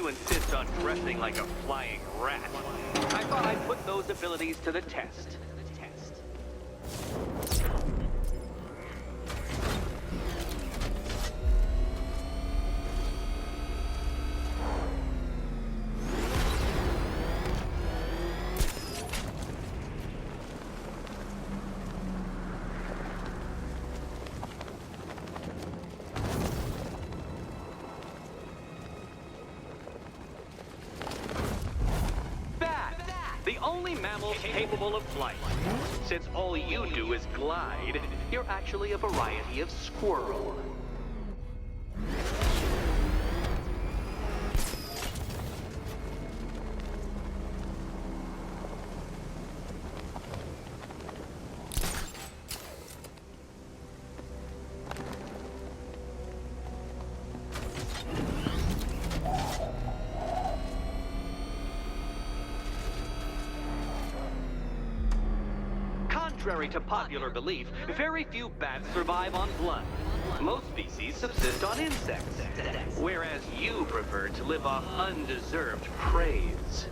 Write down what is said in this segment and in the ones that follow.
you insist on dressing like a flying rat, I thought I'd put those abilities to the test. The only mammal capable of flight. Since all you do is glide, you're actually a variety of squirrel. Contrary to popular belief, very few bats survive on blood. Most species subsist on insects, whereas you prefer to live off undeserved praise.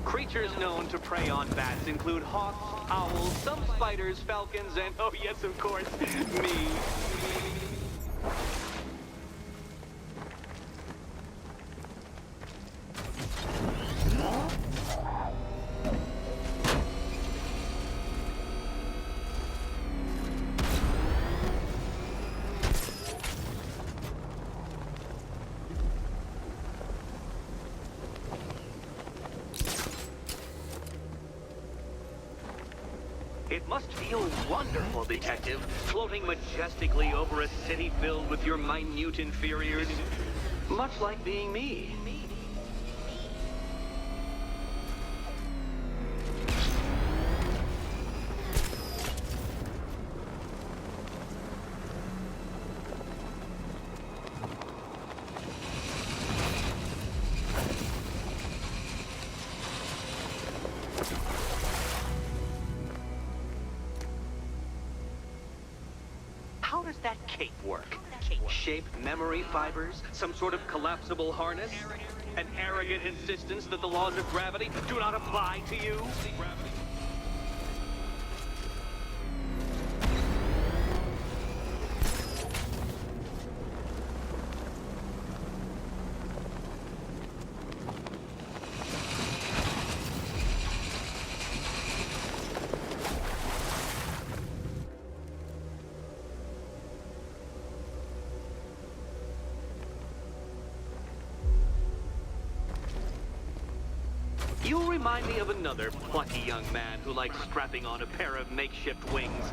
Creatures known to prey on bats include hawks, owls, some spiders, falcons, and, oh yes, of course, me. It must feel wonderful, Detective, floating majestically over a city filled with your minute inferiors. Much like being me. How does that cape work? Shape memory fibers? Some sort of collapsible harness? An arrogant insistence that the laws of gravity do not apply to you? You remind me of another plucky young man who likes strapping on a pair of makeshift wings.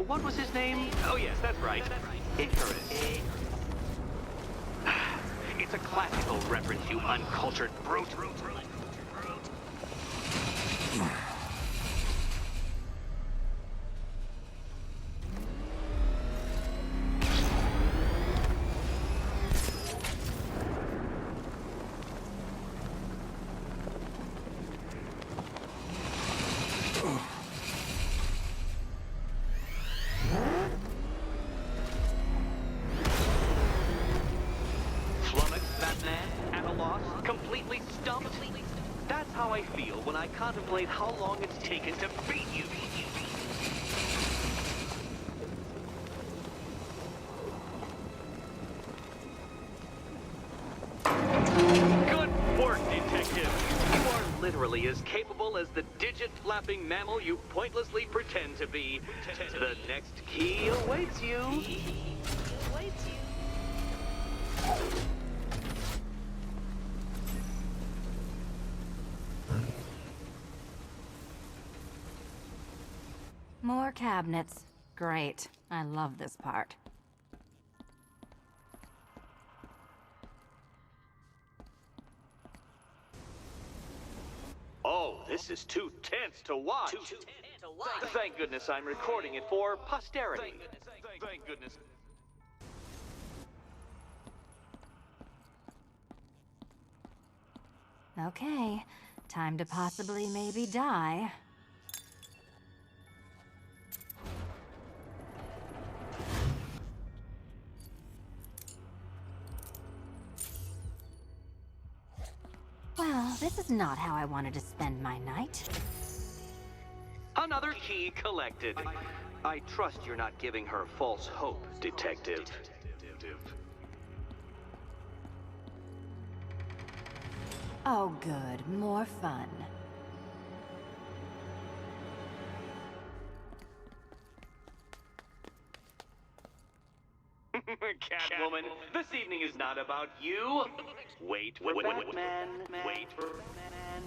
What was his name? Oh yes, that's right. Icarus. It's a classical reference, you uncultured brute. Completely stumped? That's how I feel when I contemplate how long it's taken to beat you. Good work, Detective. You are literally as capable as the digit-flapping mammal you pointlessly pretend to be. The next key awaits you. More cabinets. Great. I love this part. Oh, this This is too tense to watch. Thank goodness I'm recording it for posterity. Thank goodness. Okay, time to possibly maybe die. Well, this is not how I wanted to spend my night. Another key collected. I trust you're not giving her false hope, Detective. Oh good, more fun. Catwoman, this evening is not about you. Wait, man. Wait, man.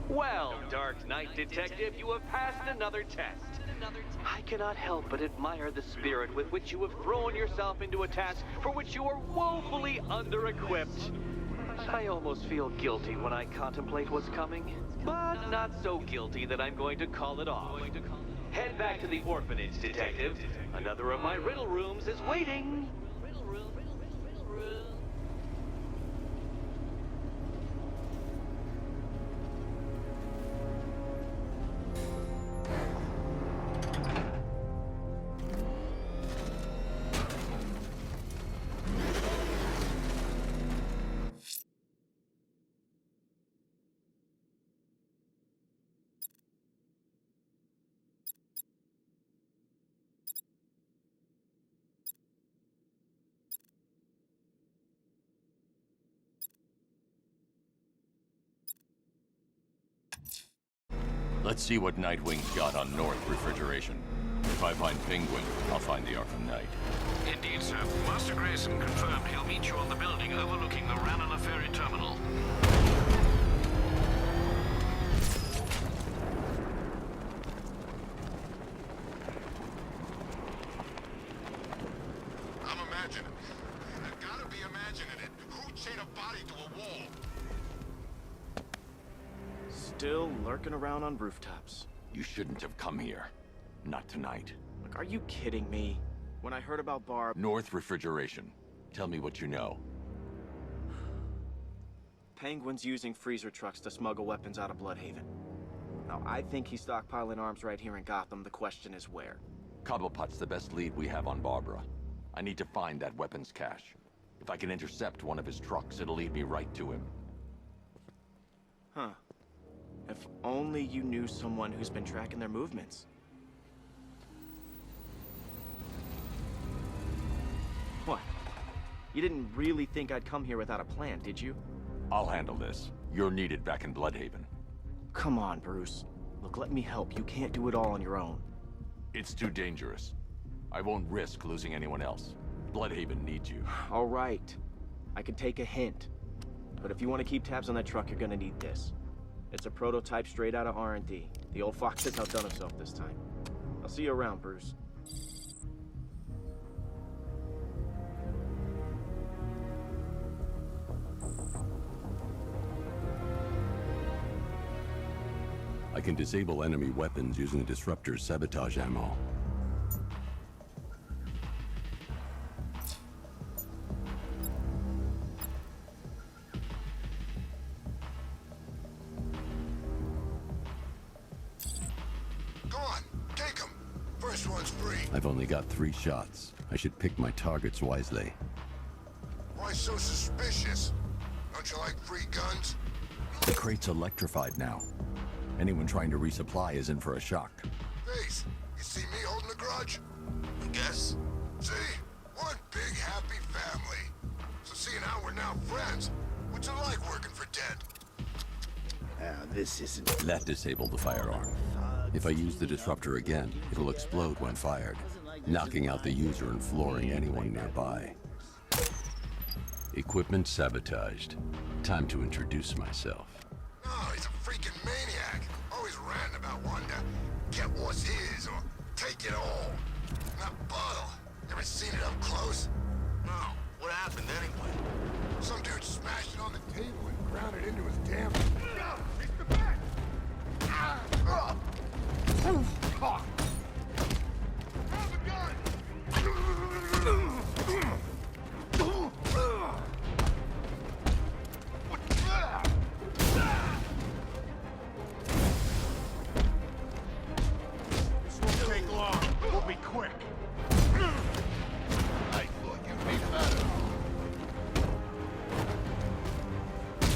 Well, Dark Knight Detective, you have passed another test. I cannot help but admire the spirit with which you have thrown yourself into a task for which you are woefully under-equipped. I almost feel guilty when I contemplate what's coming, but not so guilty that I'm going to call it off. Head back to the orphanage, Detective. Another of my riddle rooms is waiting. Let's see what Nightwing's got on North Refrigeration. If I find Penguin, I'll find the Arkham Knight. Indeed, sir. Master Grayson confirmed he'll meet you on the building overlooking the Ranelagh Ferry Terminal. I'm imagining. I've gotta be imagining it. Who'd chain a body to a wall? Still lurking around on rooftops. You shouldn't have come here. Not tonight. Look, are you kidding me? When I heard about Barb... North Refrigeration. Tell me what you know. Penguin's using freezer trucks to smuggle weapons out of Bloodhaven. Now, I think he's stockpiling arms right here in Gotham. The question is where. Cobblepot's the best lead we have on Barbara. I need to find that weapons cache. If I can intercept one of his trucks, it'll lead me right to him. Huh. If only you knew someone who's been tracking their movements. What? You didn't really think I'd come here without a plan, did you? I'll handle this. You're needed back in Bloodhaven. Come on, Bruce. Look, let me help. You can't do it all on your own. It's too dangerous. I won't risk losing anyone else. Bloodhaven needs you. All right. I can take a hint. But if you want to keep tabs on that truck, you're gonna need this. It's a prototype straight out of R&D. The old fox has outdone himself this time. I'll see you around, Bruce. I can disable enemy weapons using the disruptor's sabotage ammo. Go on, take him. First one's free. I've only got 3 shots. I should pick my targets wisely. Why so suspicious? Don't you like free guns? The crate's electrified now. Anyone trying to resupply is in for a shock. Face, you see me holding a grudge? I guess. See? One big happy family. So seeing how we're now friends, what's it like working for dead? This isn't... That disabled the firearm. If I use the disruptor again, it'll explode when fired, knocking out the user and flooring anyone nearby. Equipment sabotaged. Time to introduce myself. Oh, he's a freaking maniac. Always ranting about wanting to get what's his or take it all. That bottle, ever seen it up close? No. What happened anyway? Some dude smashed it on the table and ground it into his damn... It's the back! Have a gun! This won't take long. We'll be quick. I thought you'd be better.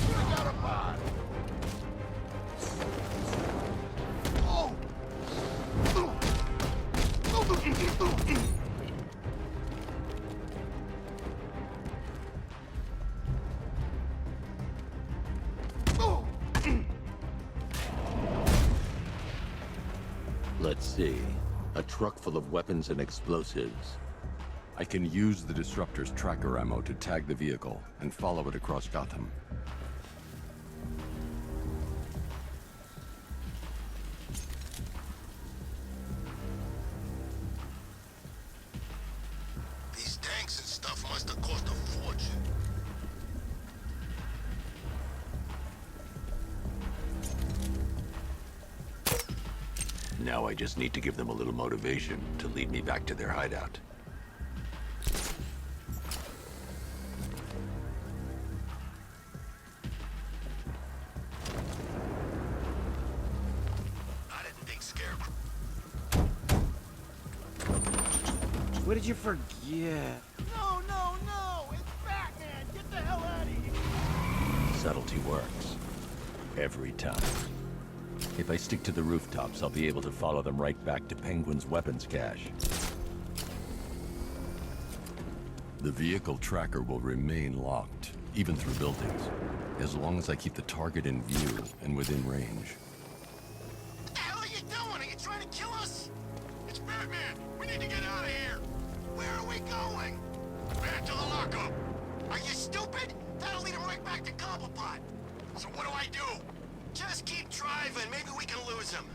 We got a pod. Oh! Let's see. A truck full of weapons and explosives. I can use the disruptor's tracker ammo to tag the vehicle and follow it across Gotham. These tanks and stuff must have cost a fortune. Now I just need to give them a little motivation to lead me back to their hideout. I didn't think Scarecrow. What did you forget? No! It's Batman! Get the hell out of here! Subtlety works. Every time. If I stick to the rooftops, I'll be able to follow them right back to Penguin's weapons cache. The vehicle tracker will remain locked, even through buildings, as long as I keep the target in view and within range. What the hell are you doing? Are you trying to kill us? It's Batman! We need to get out of here! Where are we going? Back to the lockup! Are you stupid? That'll lead him right back to Cobblepot! So what do I do? Just keep driving. Maybe we can lose him.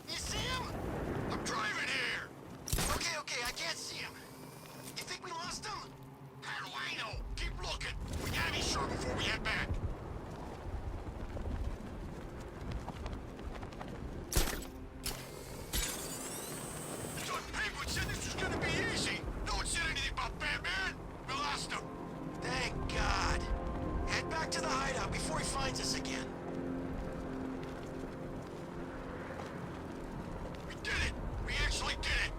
You see him? I'm driving here. Okay, I can't see him. You think we lost him? How do I know? Keep looking. We gotta be sure before we head back. So Penguin said this was gonna be easy. No one said anything about Batman. We lost him. Thank God. Head back to the hideout before he finds us again. We did it! We actually did it!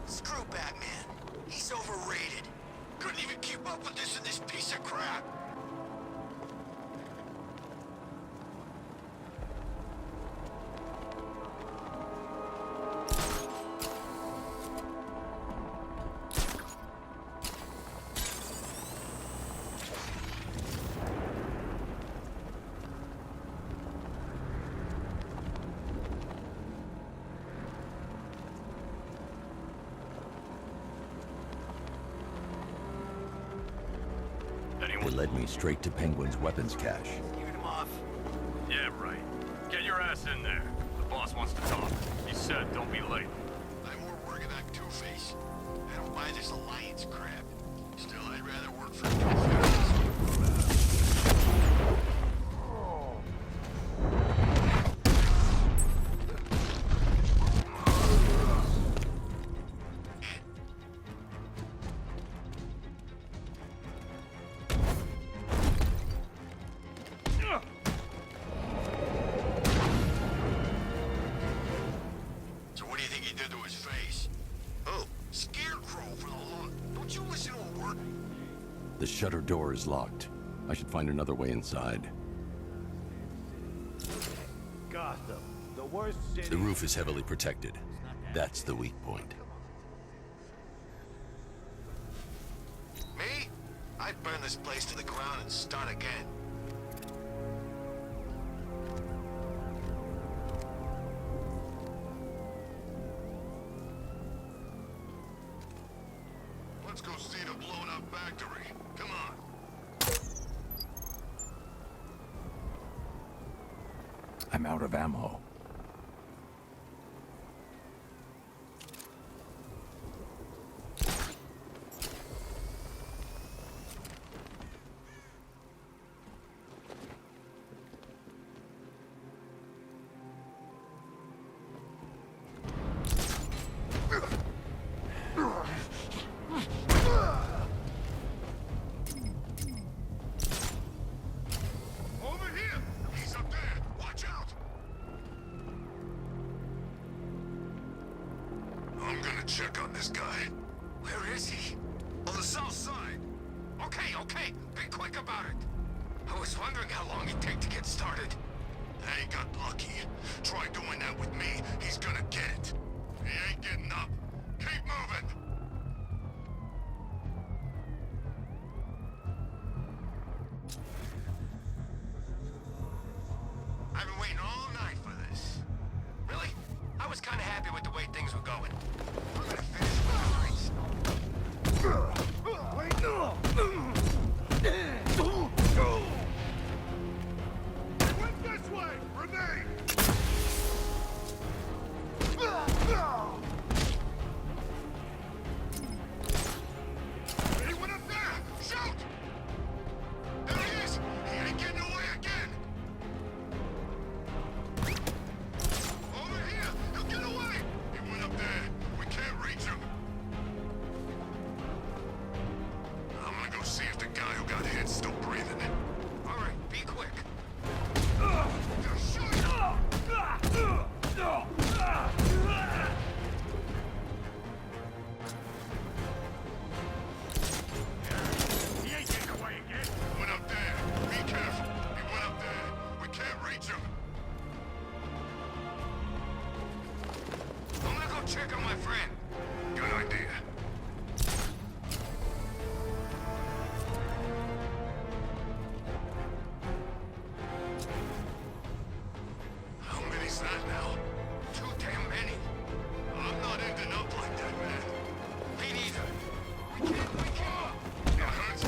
Screw Batman. He's overrated. Couldn't even keep up with this in this piece of crap. It led me straight to Penguin's weapons cache. Keeping him off. Yeah, right. Get your ass in there. The boss wants to talk. He said don't be late. I'm more working on Two-Face. I don't buy this alliance crap. Still, I'd rather work for Two-Face. So what do you think he did to his face? Oh, Scarecrow for the law. Don't you listen The shutter door is locked. I should find another way inside. Gotham, the worst city. The roof is heavily protected. That's the weak point. Me? I'd burn this place to the ground and start again. Let's go see the blown up factory. Come on. I'm out of ammo. Over here! He's up there! Watch out! I'm gonna check on this guy. Where is he? On the south side. Okay, be quick about it. I was wondering how long it'd take to get started. He got lucky. Try doing that with me, he's gonna get it. He ain't getting up. Keep moving! I've been waiting all night for this. Really? I was kind of happy with the way things were going. I'm gonna finish with Went this way! Remain! Anyone up there? Shoot! There he is! He ain't getting away again! Over here! He'll get away! He went up there. We can't reach him. I'm gonna go see if the guy who got hit's still breathing. All right, be quick. Shoot! He ain't getting away again. He went up there. Be careful. He went up there. We can't reach him. I'm gonna go check on my friend. Good idea. How many's that now? Too damn many. I'm not ending up like that, man. Me neither. We can't. It hurts.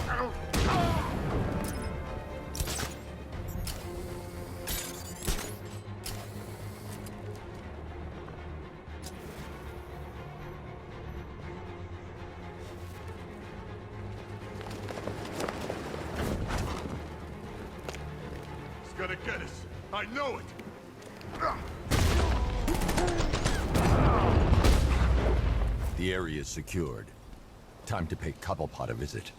It's gonna get us. I know it. The area is secured. Time to pay Cobblepot a visit.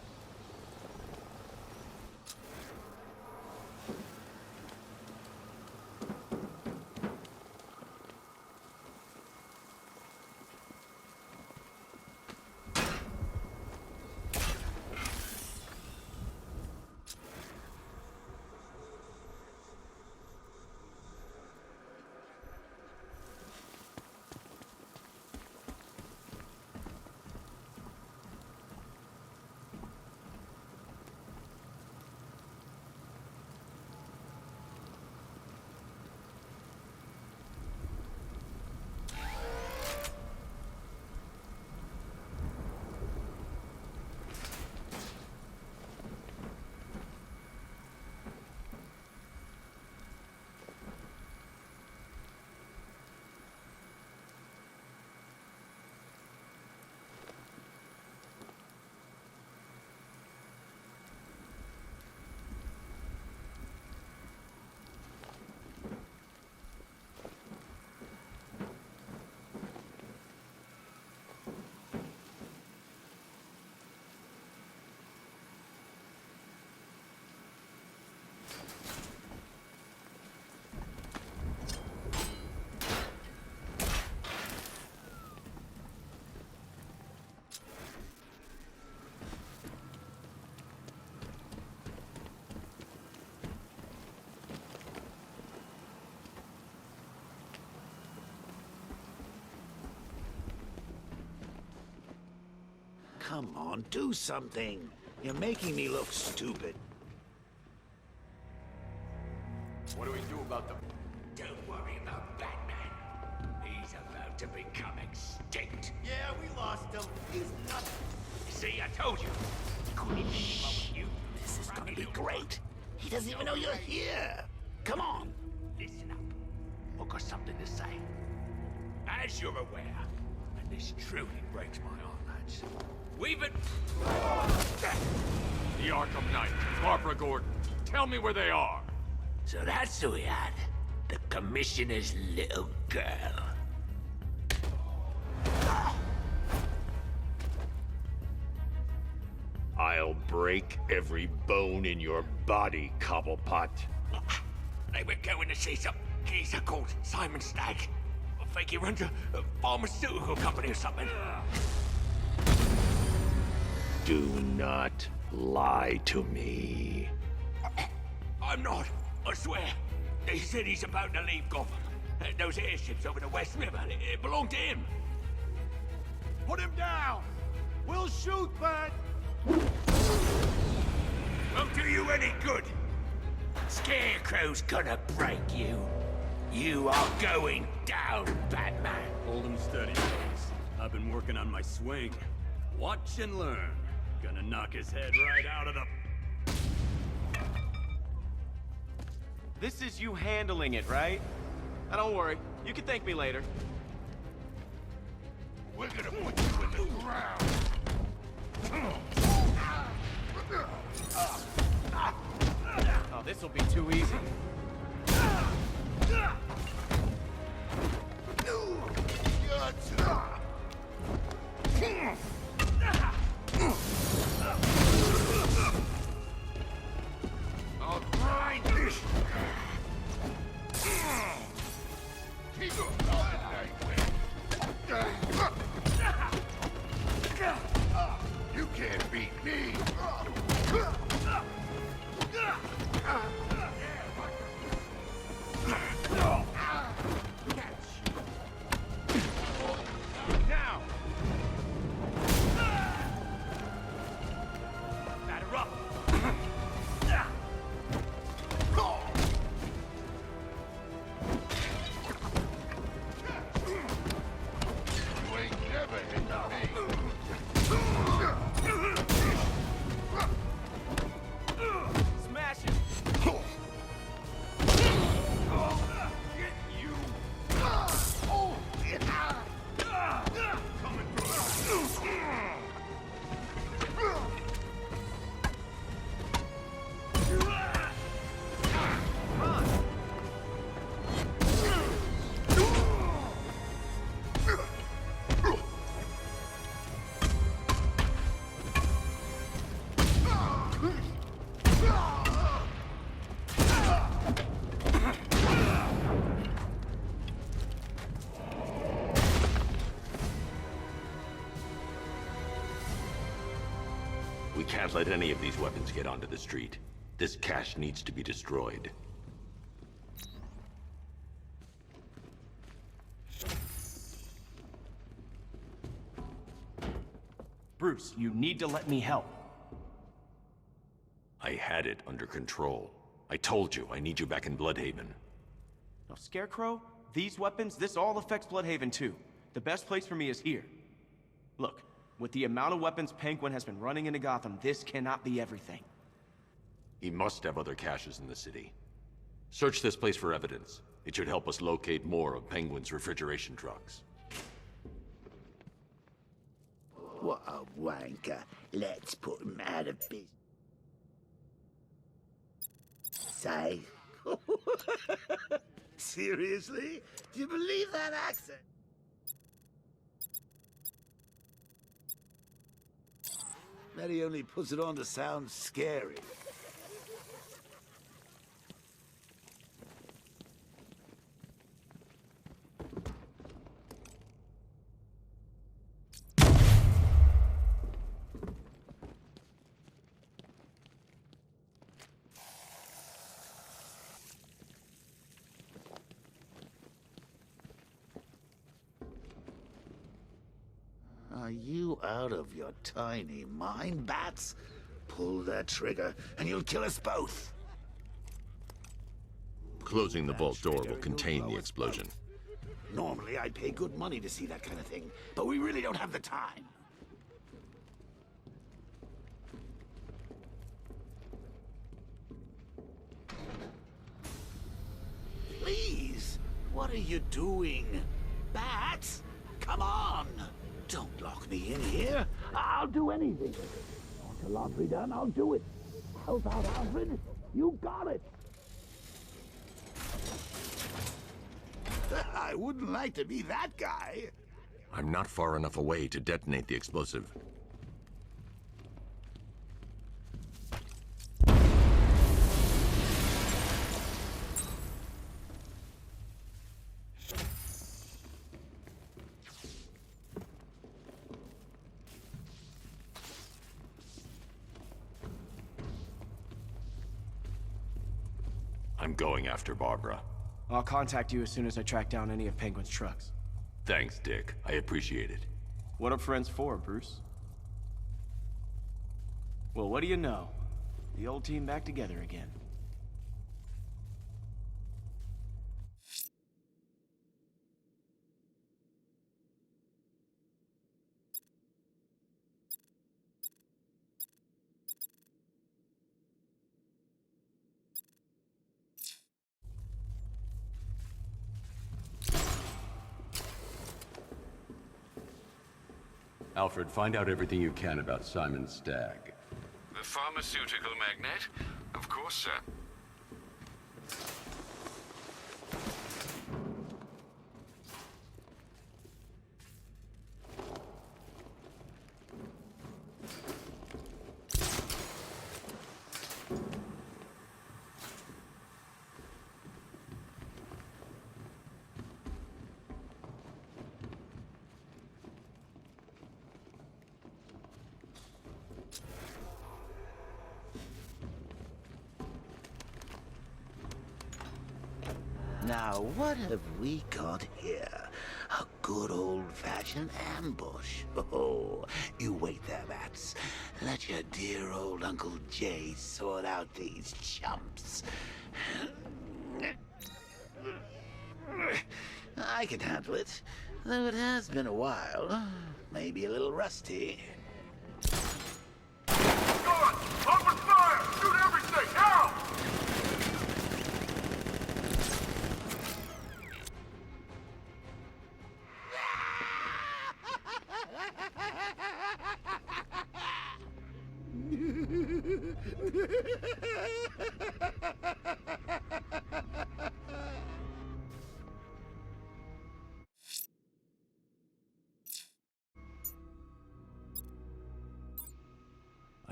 Come on, do something. You're making me look stupid. What do we do about the... Don't worry about Batman. He's about to become extinct. Yeah, we lost him. He's nothing. See, I told you. He couldn't even keep up with you. This is gonna be great. He doesn't even know you're here. Come on. Listen up. I've got something to say. As you're aware, and this truly breaks my heart, lads, we've been... The Arkham Knight, Barbara Gordon. Tell me where they are. So that's who we had. The Commissioner's little girl. I'll break every bone in your body, Cobblepot. They were going to see some geezer called Simon Stagg. I think he runs a pharmaceutical company or something. Do not lie to me. I'm not, I swear. They said he's about to leave Gotham. Those airships over the West River, it belonged to him. Put him down! We'll shoot, Bat! Won't do you any good. Scarecrow's gonna break you. You are going down, Batman. Hold him steady, folks. I've been working on my swing. Watch and learn. Gonna knock his head right out of the... This is you handling it, right? Now don't worry, you can thank me later. We're gonna put you in the ground. Oh, this'll be too easy. I'll grind this. You can't beat me. Now. Batter up. You ain't never hit me. Smash it! We can't let any of these weapons get onto the street. This cache needs to be destroyed. Bruce, you need to let me help. I had it under control. I told you, I need you back in Bloodhaven. Now, Scarecrow, these weapons, this all affects Bloodhaven too. The best place for me is here. Look, with the amount of weapons Penguin has been running into Gotham, this cannot be everything. He must have other caches in the city. Search this place for evidence. It should help us locate more of Penguin's refrigeration trucks. What a wanker. Let's put him out of business. Say? Seriously? Do you believe that accent? Bet he only puts it on to sound scary. Are you out of your tiny mind, Bats? Pull that trigger, and you'll kill us both. Closing the vault door will contain the explosion. Normally, I'd pay good money to see that kind of thing, but we really don't have the time. Please, what are you doing? Bats, come on! Don't lock me in here. I'll do anything. Want the laundry done? I'll do it. Help out, Alfred. You got it. I wouldn't like to be that guy. I'm not far enough away to detonate the explosive. I'm going after Barbara. I'll contact you as soon as I track down any of Penguin's trucks. Thanks, Dick. I appreciate it. What are friends for, Bruce? Well, what do you know? The old team back together again. Alfred, find out everything you can about Simon Stagg. The pharmaceutical magnate? Of course, sir. Now, what have we got here? A good old-fashioned ambush. Oh, you wait there, Bats. Let your dear old Uncle Jay sort out these chumps. I can handle it, though it has been a while. Maybe a little rusty. Guard! Open fire! Shoot everything! Now!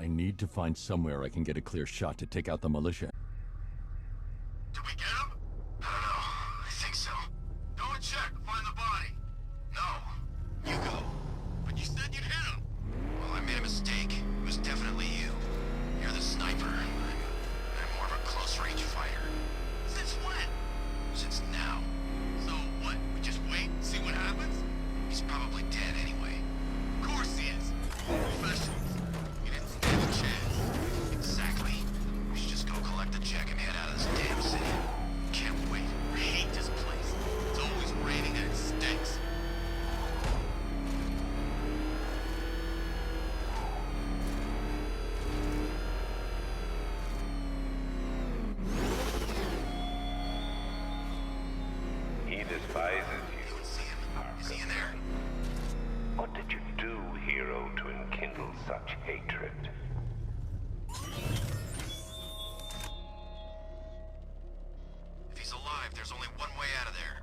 I need to find somewhere I can get a clear shot to take out the militia. Did we get him? I don't know. I think so. Go and check. Find the body. No. You go. But you said you'd hit him. Well, I made a mistake. It was definitely you. You're the sniper. I'm more of a close-range fighter. Since when? Since now. So what? We just wait, see what happens? He's probably dead anyway. Of course he is. Professionals. You didn't stand a chance. Exactly. We should just go collect the check and head out of this damn city. Can't wait. I hate this place. It's always raining and it stinks. He despises you. Don't see him. Is he in there? What did you do, hero, to enkindle such hatred? If he's alive, there's only one way out of there.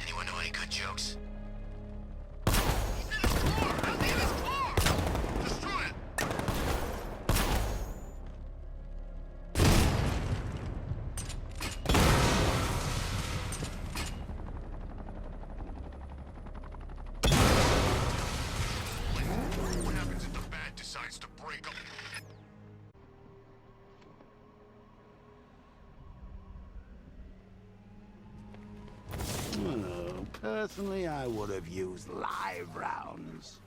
Anyone know any good jokes? He's in his car! How's he in his car? Destroy it! What happens if the bat decides to break up? Personally, I would have used live rounds.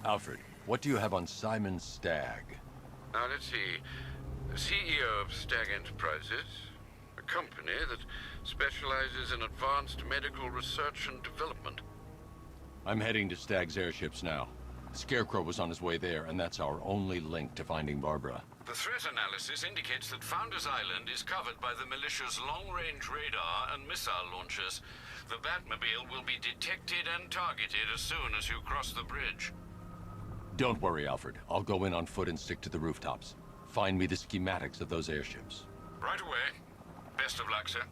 Alfred, what do you have on Simon Stagg? Now, let's see. The CEO of Stagg Enterprises, a company that specializes in advanced medical research and development. I'm heading to Stagg's airships now. Scarecrow was on his way there, and that's our only link to finding Barbara. The threat analysis indicates that Founders Island is covered by the militia's long-range radar and missile launchers. The Batmobile will be detected and targeted as soon as you cross the bridge. Don't worry, Alfred. I'll go in on foot and stick to the rooftops. Find me the schematics of those airships. Right away. Best of luck, sir.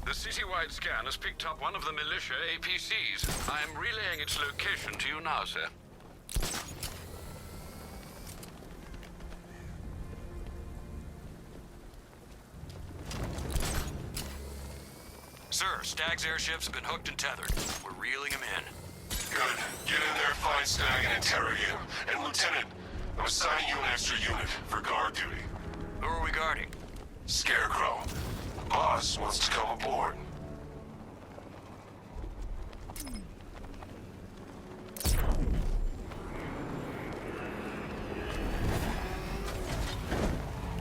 The citywide scan has picked up one of the militia APCs. I am relaying its location to you now, sir. Sir, Stagg's airships have been hooked and tethered. We're reeling him in. Good. Get in there, find Stagg, and interrogate him. And Lieutenant, I'm assigning you an extra unit for guard duty. Who are we guarding? Scarecrow. The boss wants to come aboard.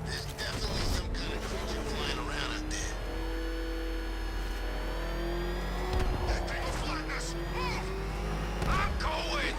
There's definitely some kind of creature flying around out there. That thing will flatten us! Move! I'm going!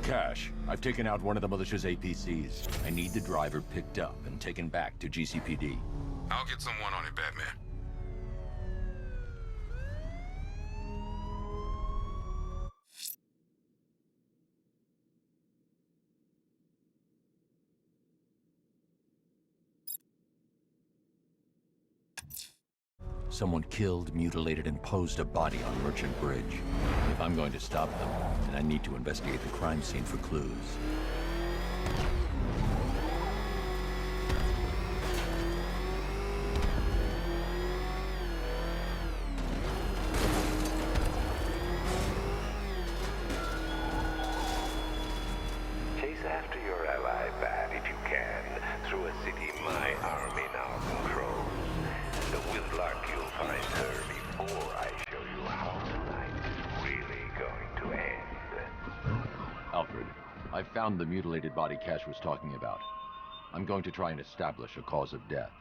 Cash, I've taken out one of the militia's APCs. I need the driver picked up and taken back to GCPD. I'll get someone on it, Batman. Someone killed, mutilated, and posed a body on Merchant Bridge. If I'm going to stop them, then I need to investigate the crime scene for clues. Chase after your ally, Bat, if you can, through a city my army now controls. The Windlark you'll find her before I show you how tonight is really going to end. Alfred, I found the mutilated body Cash was talking about. I'm going to try and establish a cause of death.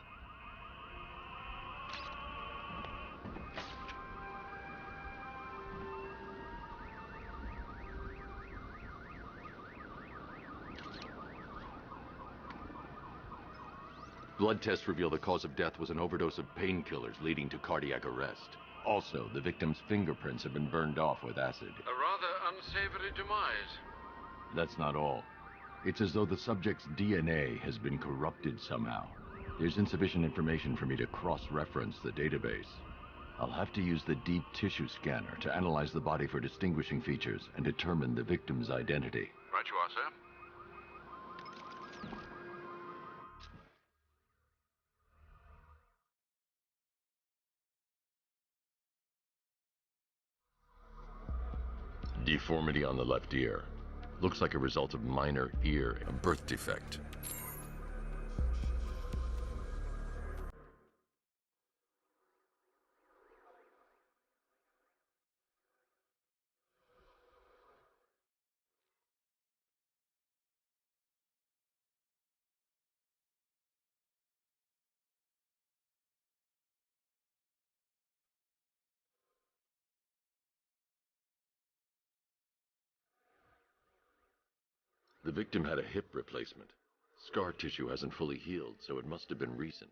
Blood tests reveal the cause of death was an overdose of painkillers leading to cardiac arrest. Also, the victim's fingerprints have been burned off with acid. A rather unsavory demise. That's not all. It's as though the subject's DNA has been corrupted somehow. There's insufficient information for me to cross-reference the database. I'll have to use the deep tissue scanner to analyze the body for distinguishing features and determine the victim's identity. Right you are, sir. Deformity on the left ear. Looks like a result of minor ear, a birth defect. The victim had a hip replacement. Scar tissue hasn't fully healed, so it must have been recent.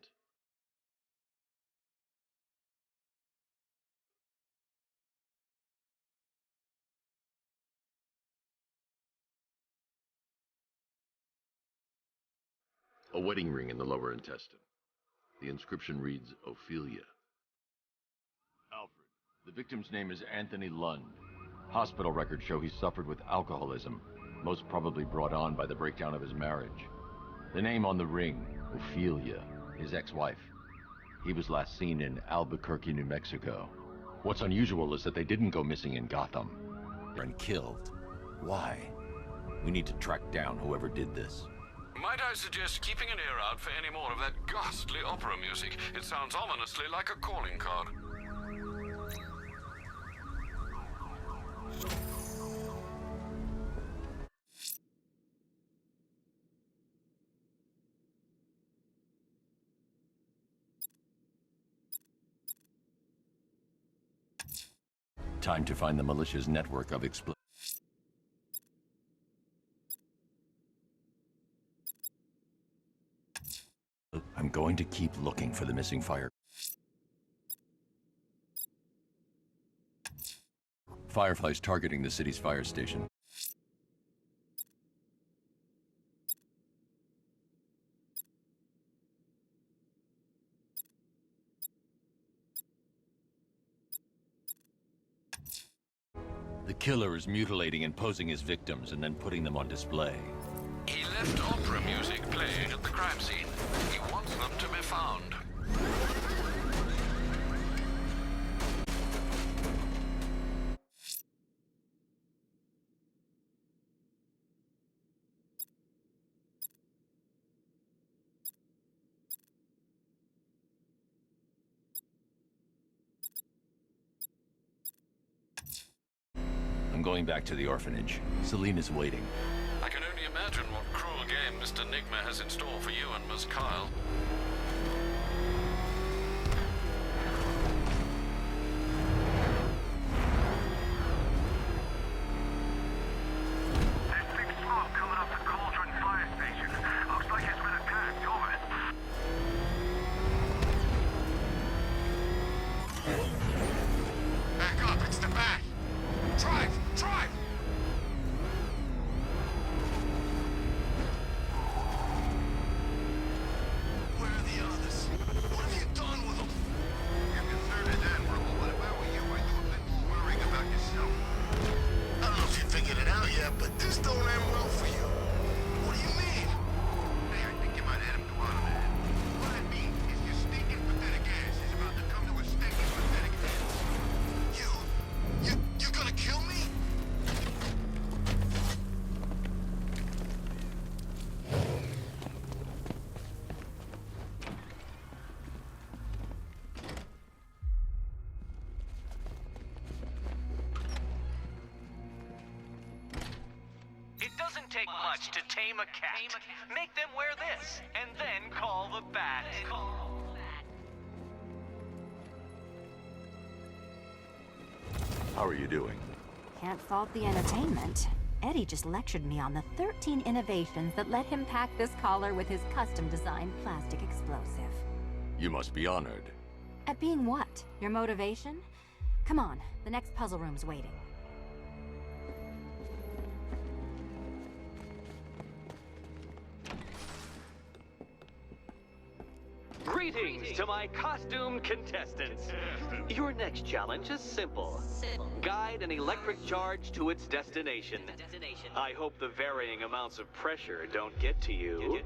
A wedding ring in the lower intestine. The inscription reads, Ophelia. Alfred, the victim's name is Anthony Lund. Hospital records show he suffered with alcoholism, most probably brought on by the breakdown of his marriage. The name on the ring, Ophelia, his ex-wife. He was last seen in Albuquerque, New Mexico. What's unusual is that they didn't go missing in Gotham. And killed. Why? We need to track down whoever did this. Might I suggest keeping an ear out for any more of that ghastly opera music? It sounds ominously like a calling card. Time to find the militia's network of I'm going to keep looking for the missing Firefly's targeting the city's fire station. The killer is mutilating and posing his victims and then putting them on display. He left opera music playing at the crime scene. He wants them to be found. I'm going back to the orphanage. Selena's waiting. I can only imagine what cruel game Mr. Nigma has in store for you and Miss Kyle. District Doesn't take much to tame a cat. Make them wear this, and then call the bat. How are you doing? Can't fault the entertainment. Eddie just lectured me on the 13 innovations that let him pack this collar with his custom-designed plastic explosive. You must be honored. At being what? Your motivation? Come on, the next puzzle room's waiting. Greetings to my costumed contestants. Your next challenge is simple. Guide an electric charge to its destination. I hope the varying amounts of pressure don't get to you.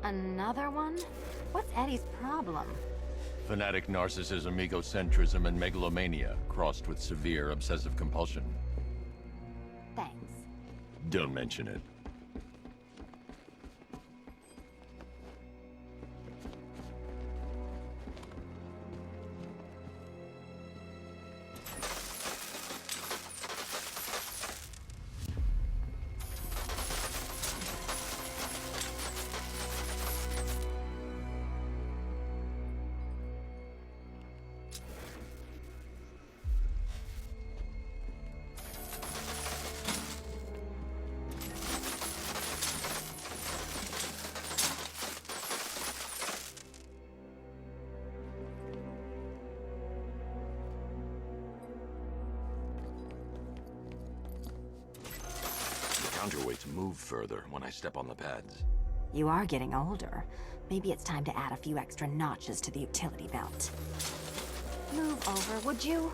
Another one? What's Eddie's problem? Fanatic narcissism, egocentrism, and megalomania, crossed with severe obsessive compulsion. Thanks. Don't mention it. Counterweights move further when I step on the pads. You are getting older. Maybe it's time to add a few extra notches to the utility belt. Move over, would you?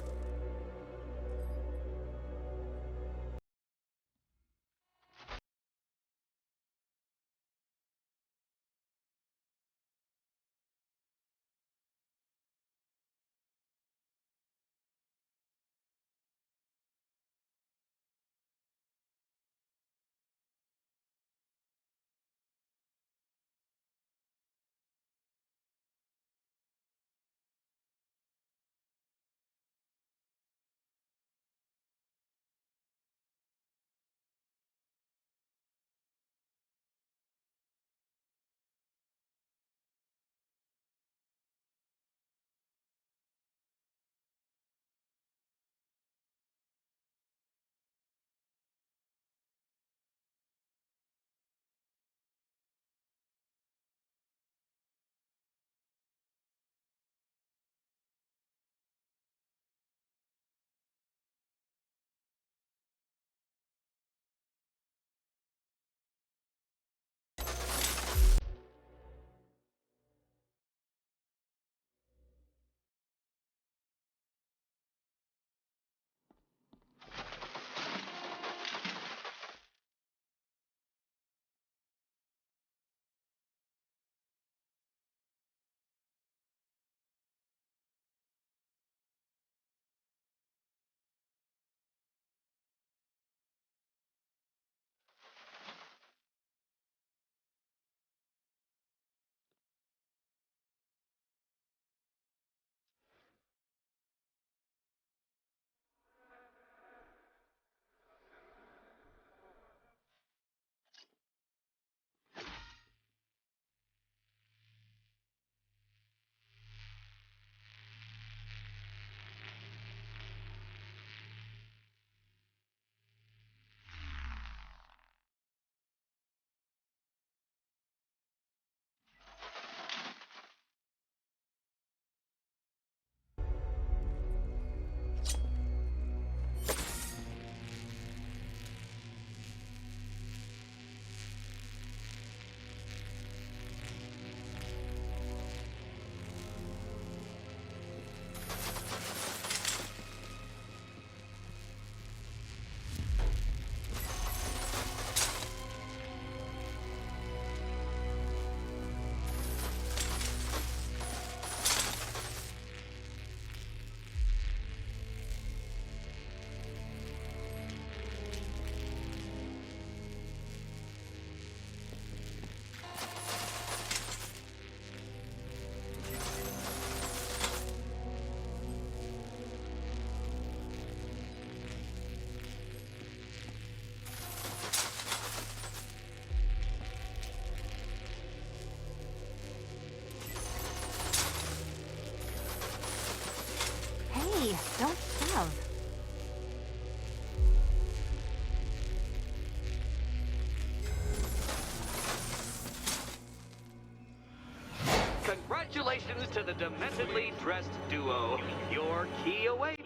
Congratulations to the dementedly dressed duo. Your key awaits.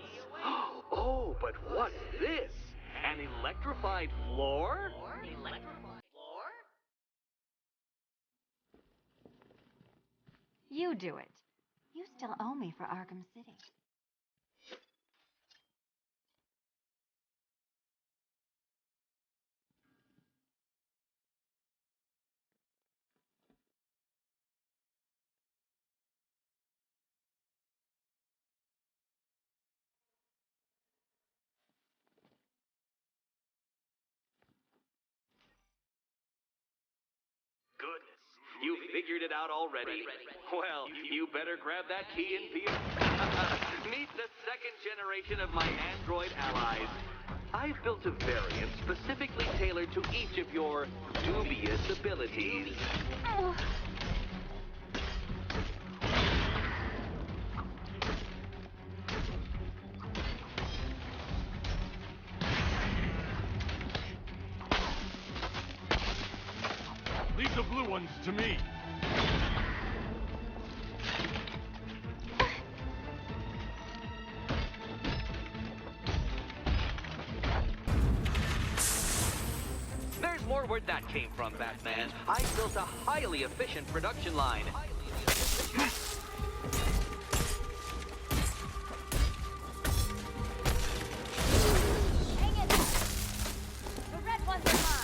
Oh, but what's this? An electrified floor? You do it. You still owe me for Arkham City. Goodness, you figured it out already. Well, you better grab that key and be meet the second generation of my android allies. I've built a variant specifically tailored to each of your dubious abilities. Leave the blue ones to me. There's more where that came from, Batman. I built a highly efficient production line. Hang in there. The red ones are mine.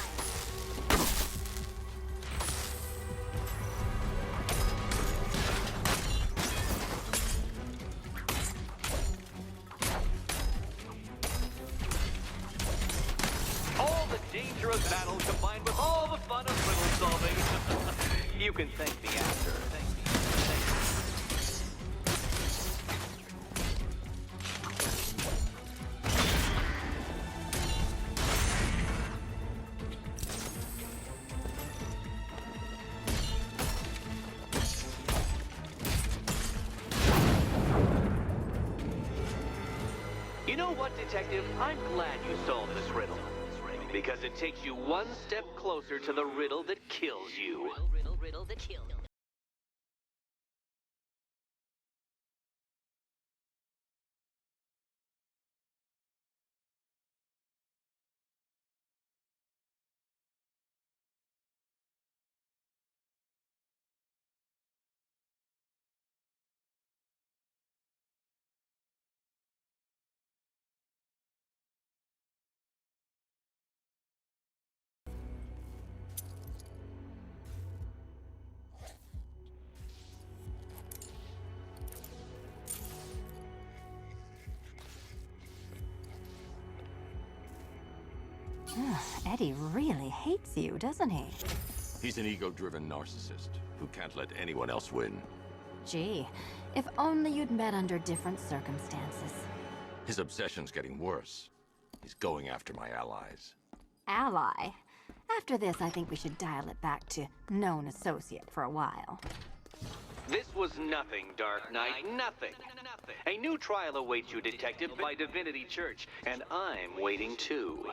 All the dangerous battle combined with all the fun of riddle solving. You can thank me after. You know what, Detective? I'm glad you solved this riddle. Because it takes you one step closer to the riddle that kills you. Riddle that kills. Eddie really hates you, doesn't he? He's an ego-driven narcissist who can't let anyone else win. Gee, if only you'd met under different circumstances. His obsession's getting worse. He's going after my allies. Ally. After this, I think we should dial it back to known associate for a while. This was nothing, Dark Knight, nothing. A new trial awaits you, Detective, by Divinity Church, and I'm waiting too.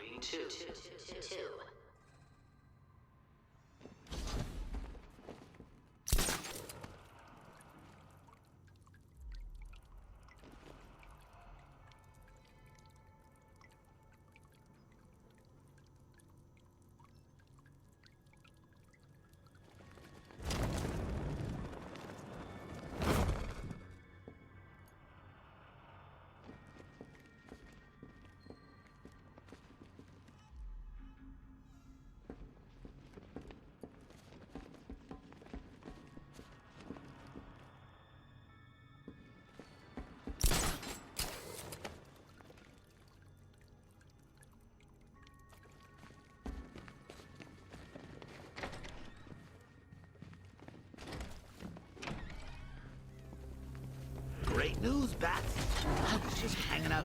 Great news, Bats. I was just hanging out.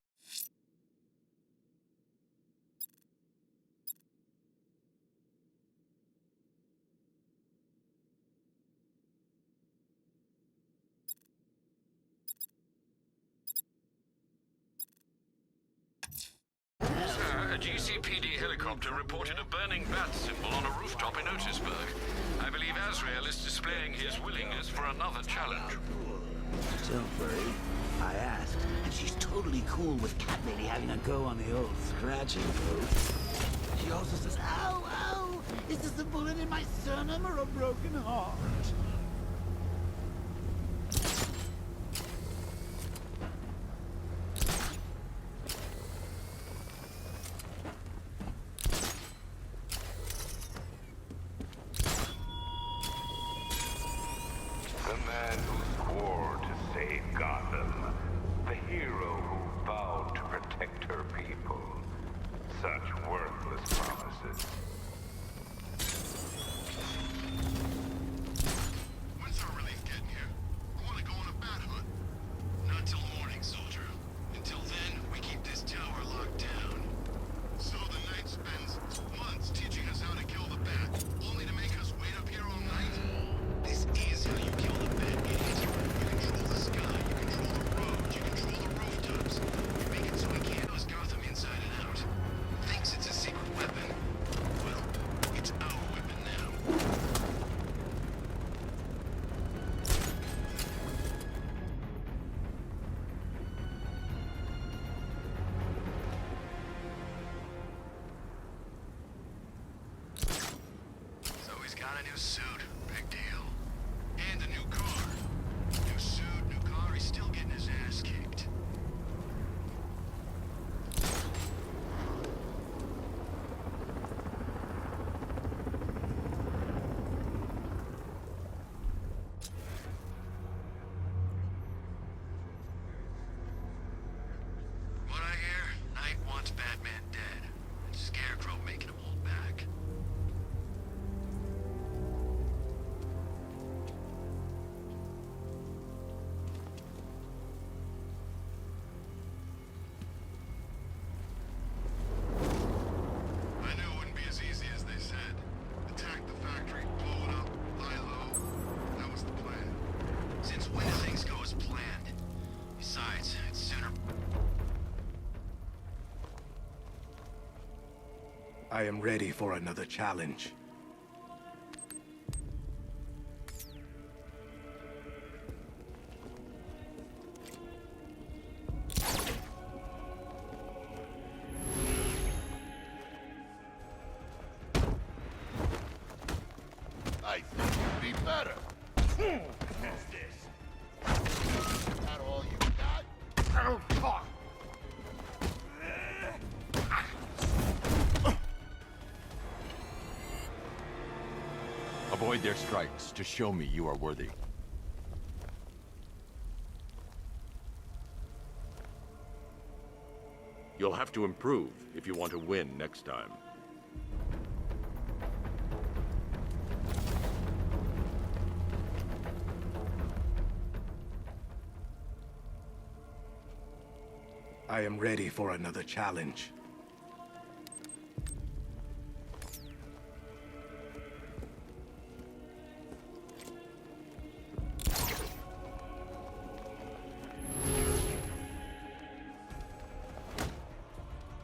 Sir, a GC GCPD helicopter reported a burning bat symbol on a rooftop in Otisburg. I believe Azrael is displaying his willingness for another challenge. Don't worry. I asked, and she's totally cool with Cat Lady having a go on the old scratching post. She also says, ow, ow! Is this a bullet in my sternum or a broken heart? The man who swore to save Gotham. The hero who vowed to protect her people. Such worthless promises. When's our relief getting here? I want to go on a bat hunt. Not till morning, soldier. Until then, we keep this tower locked down. So the Knight spends months teaching us how to kill the bat, only to make us wait up here all night? This is how you kill the bat, idiot. You control the sky, you control the roads, you control the rooftops. You make it so he can't know Gotham inside and out. Thinks it's a secret weapon. Well, it's our weapon now. So he's got a new suit. Big deal. And a new car. New suit, new car, he's still getting his ass kicked. What I hear, Knight wants Batman dead. And Scarecrow making him hold back. I knew it wouldn't be as easy as they said. Attack the factory, blow it up, lie low. That was the plan. Since when do things go as planned? Besides, it's sooner. I am ready for another challenge. I think you'd be better. Who's this? Is that all you got? Oh, fuck! Avoid their strikes to show me you are worthy. You'll have to improve if you want to win next time. I am ready for another challenge.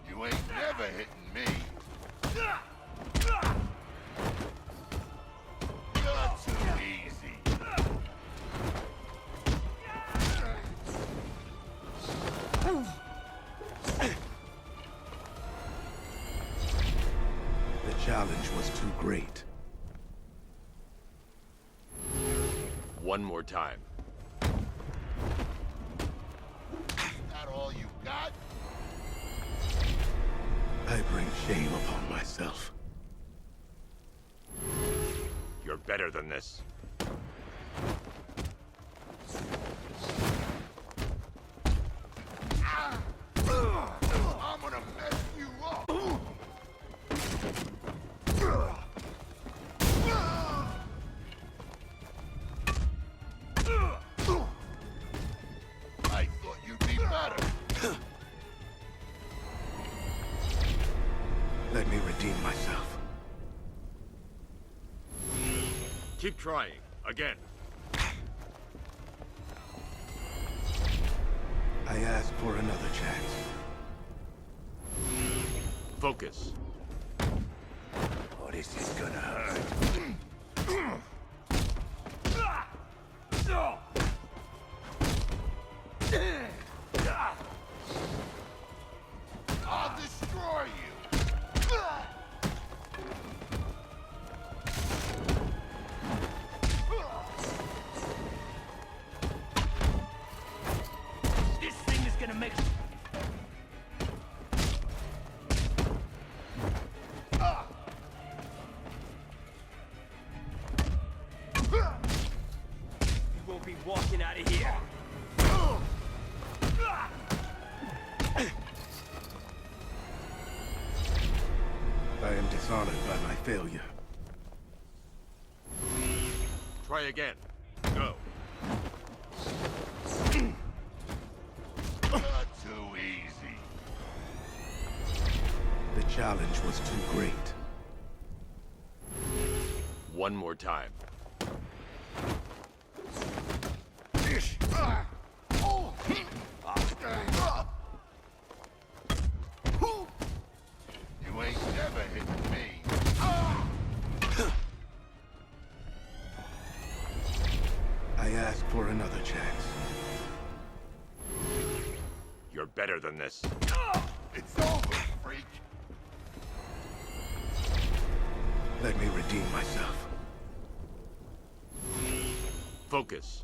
You ain't never hitting me. You're too easy. The challenge was too great. One more time. That all you got? I bring shame upon myself. You're better than this. I'm gonna mess you up. I thought you'd be better. Let me redeem myself. Keep trying. Again. I ask for another chance. Focus. Oh, this is gonna hurt. I'll destroy you! This thing is gonna make... You won't be walking out of here. I am dishonored by my failure. Try again. Go. Not too easy. The challenge was too great. One more time. You ain't never hitting me. I ask for another chance. You're better than this. It's over, freak. Let me redeem myself. Focus.